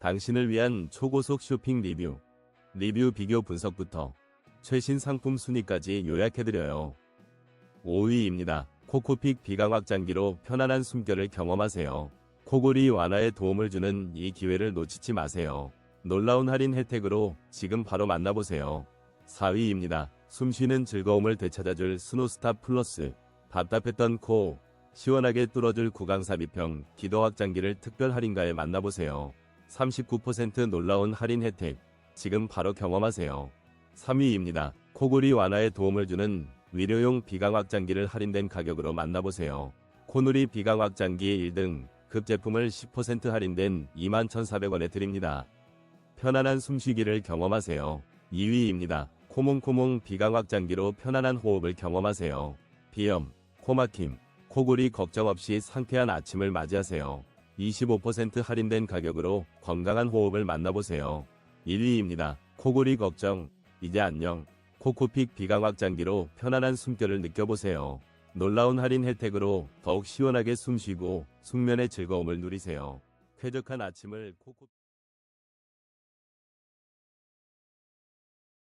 당신을 위한 초고속 쇼핑 리뷰 비교 분석부터 최신 상품 순위까지 요약해드려요. 5위입니다. 코코픽 비강 확장기로 편안한 숨결을 경험하세요. 코골이 완화에 도움을 주는 이 기회를 놓치지 마세요. 놀라운 할인 혜택으로 지금 바로 만나보세요. 4위입니다. 숨쉬는 즐거움을 되찾아줄 스노스탑 플러스. 답답했던 코 시원하게 뚫어줄 구강삽입형 기도 확장기를 특별 할인가에 만나보세요. 39% 놀라운 할인 혜택 지금 바로 경험하세요. 3위입니다. 코골이 완화에 도움을 주는 위료용 비강 확장기를 할인된 가격으로 만나보세요. 코누리 비강 확장기 1등 급 제품을 10% 할인된 21,400원에 드립니다. 편안한 숨쉬기를 경험하세요. 2위입니다. 코몽코몽 비강 확장기로 편안한 호흡을 경험하세요. 비염, 코막힘, 코골이 걱정 없이 상쾌한 아침을 맞이하세요. 25% 할인된 가격으로 건강한 호흡을 만나보세요. 1위입니다. 코골이 걱정, 이제 안녕. 코코픽 비강 확장기로 편안한 숨결을 느껴보세요. 놀라운 할인 혜택으로 더욱 시원하게 숨쉬고 숙면의 즐거움을 누리세요. 쾌적한 아침을 코코